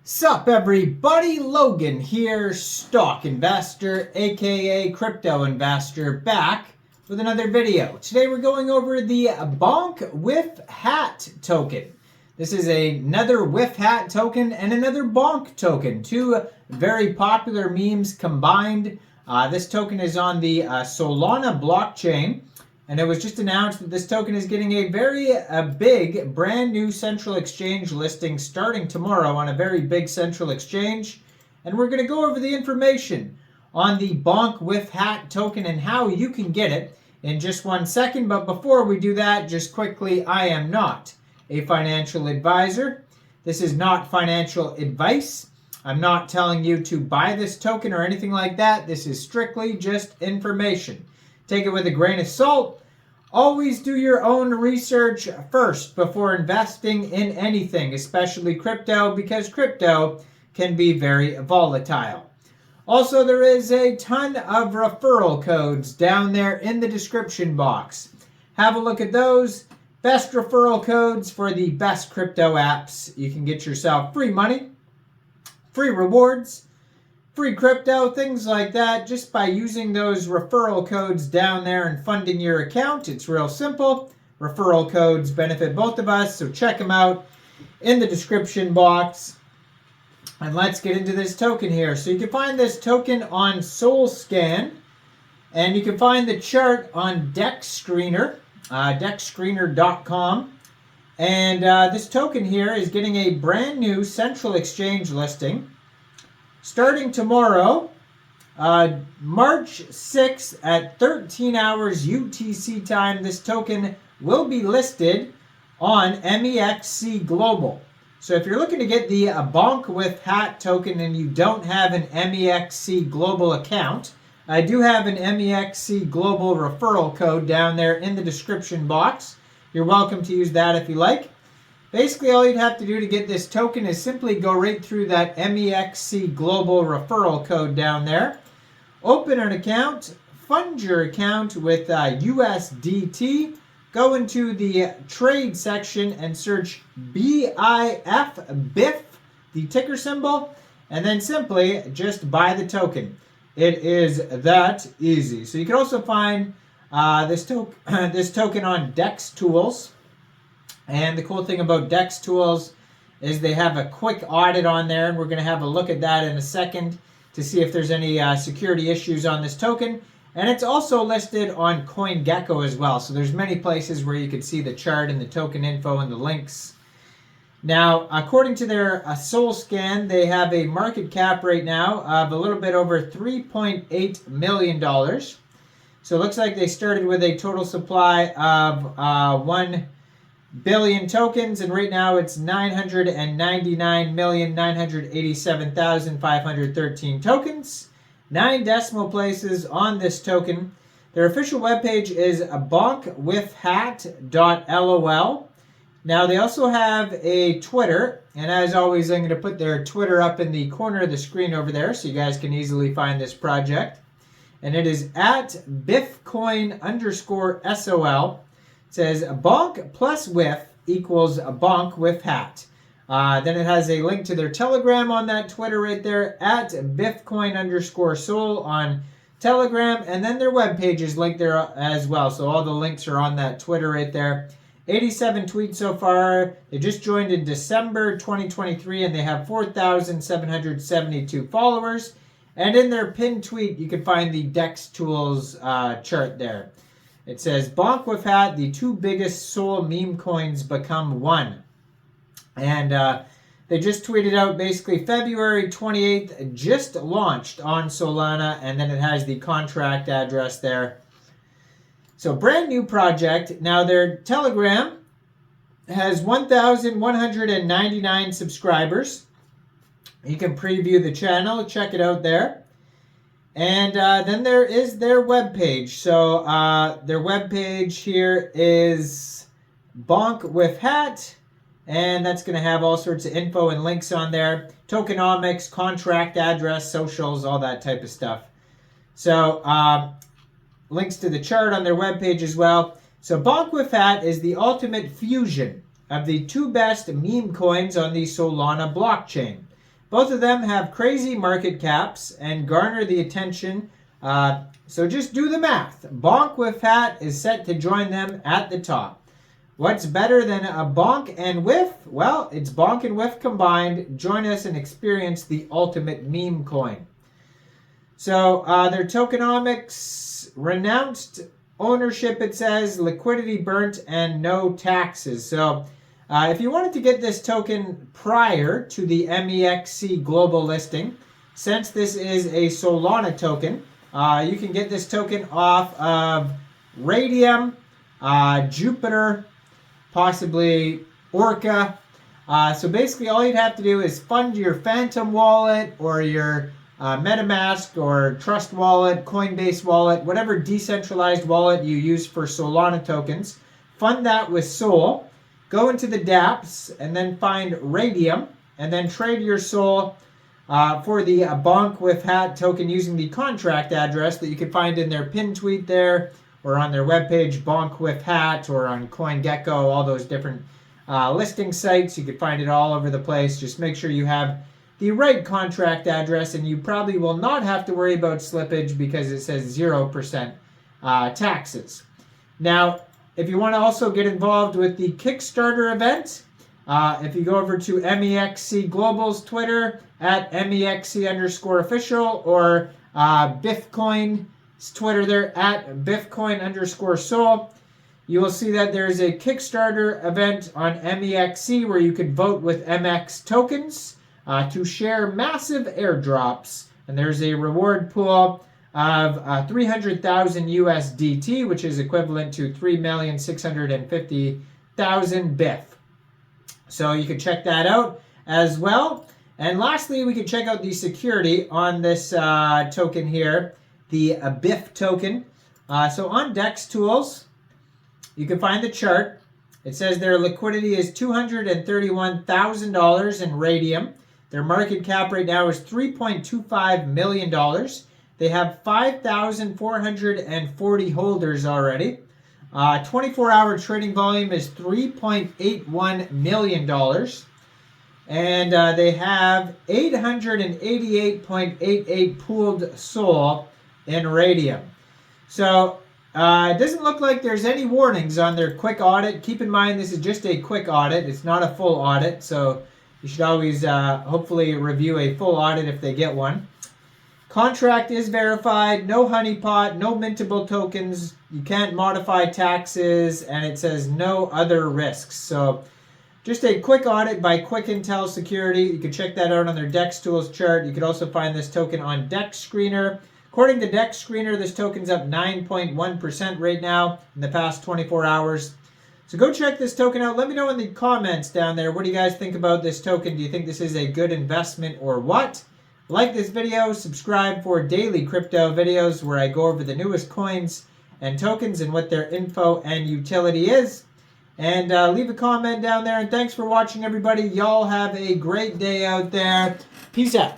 Sup everybody, Logan here, stock investor aka crypto investor, back with another video. Today we're going over the BonkWifHat token. This is another WIFHat token and another BONK token, two very popular memes combined. This token is on the Solana blockchain, and it was just announced that this token is getting a very big brand new central exchange listing starting tomorrow on a very big central exchange. And we're going to go over the information on the BonkWifHat token and how you can get it in just 1 second. But before we do that, just quickly, I am not a financial advisor. This is not financial advice. I'm not telling you to buy this token or anything like that. This is strictly just information. Take it with a grain of salt. Always do your own research first before investing in anything, especially crypto, because crypto can be very volatile. Also, there is a ton of referral codes down there in the description box. Have a look at those. Best referral codes for the best crypto apps. You can get yourself free money, free rewards, free crypto, things like that, just by using those referral codes down there and funding your account. It's real simple. Referral codes benefit both of us, so check them out in the description box. And let's get into this token here. So you can find this token on SolScan, and you can find the chart on DexScreener, DexScreener.com. And this token here is getting a brand new central exchange listing starting tomorrow, March 6th at 13 hours UTC time. This token will be listed on MEXC Global. So if you're looking to get the BonkWifHat token and you don't have an MEXC Global account, I do have an MEXC Global referral code down there in the description box. You're welcome to use that if you like. Basically, all you'd have to do to get this token is simply go right through that MEXC Global referral code down there. Open an account, fund your account with USDT. Go into the trade section and search BIF, the ticker symbol, and then simply just buy the token. It is that easy. So you can also find this token on Dex Tools. And the cool thing about Dex Tools is they have a quick audit on there, and we're going to have a look at that in a second to see if there's any security issues on this token. And it's also listed on CoinGecko as well. So there's many places where you can see the chart and the token info and the links. Now, according to their SolScan, they have a market cap right now of a little bit over $3.8 million. So it looks like they started with a total supply of 1 billion tokens, and right now it's 999,987,513 tokens. 9 decimal places on this token. Their official webpage is BonkWifHat.lol. Now they also have a Twitter, and as always I'm going to put their Twitter up in the corner of the screen over there so you guys can easily find this project. And it is at BIFcoin_SOL. It says BONK plus WIF equals BonkWifHat. Then it has a link to their Telegram on that Twitter right there, at BIFcoin_SOL on Telegram. And then their webpage is linked there as well. So all the links are on that Twitter right there. 87 tweets so far. They just joined in December 2023 and they have 4,772 followers. And in their pinned tweet, you can find the Dex Tools chart there. It says, BonkWifHat, the 2 biggest Sol meme coins become one. And they just tweeted out basically February 28th, just launched on Solana, and then it has the contract address there. So brand new project. Now their Telegram has 1,199 subscribers. You can preview the channel, check it out there. And then there is their webpage. So their webpage here is BonkWifHat, and that's going to have all sorts of info and links on there. Tokenomics, contract address, socials, all that type of stuff. So links to the chart on their webpage as well. So BonkWifHat is the ultimate fusion of the 2 best meme coins on the Solana blockchain. Both of them have crazy market caps and garner the attention. So just do the math. BonkWifHat is set to join them at the top. What's better than a BONK and WIF? Well, it's BONK and WIF combined. Join us and experience the ultimate meme coin. So their tokenomics, renounced ownership, it says, liquidity burnt, and no taxes. So if you wanted to get this token prior to the MEXC global listing, since this is a Solana token, you can get this token off of RAYDIUM, Jupiter, possibly ORCA. So basically all you'd have to do is fund your Phantom wallet or your MetaMask or Trust wallet, Coinbase wallet, whatever decentralized wallet you use for Solana tokens. Fund that with Sol. Go into the dApps and then find RAYDIUM and then trade your Sol for the BonkWifHat token using the contract address that you can find in their pin tweet there, or on their webpage, BonkWifHat, or on CoinGecko, all those different listing sites. You can find it all over the place. Just make sure you have the right contract address, and you probably will not have to worry about slippage because it says 0% taxes. Now, if you want to also get involved with the Kickstarter event, if you go over to MEXC Global's Twitter at MEXC_official, or BIFcoin's Twitter there at BIFcoin_Sol, you will see that there is a Kickstarter event on MEXC where you can vote with MX tokens to share massive airdrops. And there's a reward pool of 300,000 USDT, which is equivalent to 3,650,000 BIF. So you can check that out as well. And lastly, we can check out the security on this token here, the BIF token. So on DEX Tools, you can find the chart. It says their liquidity is $231,000 in RAYDIUM. Their market cap right now is $3.25 million. They have 5,440 holders already. 24-hour trading volume is $3.81 million. And they have 888.88 pooled SOL in RAYDIUM. So it doesn't look like there's any warnings on their quick audit. Keep in mind this is just a quick audit. It's not a full audit. So you should always hopefully review a full audit if they get one. Contract is verified, no honeypot, no mintable tokens, you can't modify taxes, and it says no other risks. So just a quick audit by Quick Intel Security. You can check that out on their DEX Tools chart. You can also find this token on DEX Screener. According to DEX Screener, this token's up 9.1% right now in the past 24 hours. So go check this token out. Let me know in the comments down there, what do you guys think about this token? Do you think this is a good investment or what? Like this video, subscribe for daily crypto videos where I go over the newest coins and tokens and what their info and utility is. And leave a comment down there. And thanks for watching, everybody. Y'all have a great day out there. Peace out.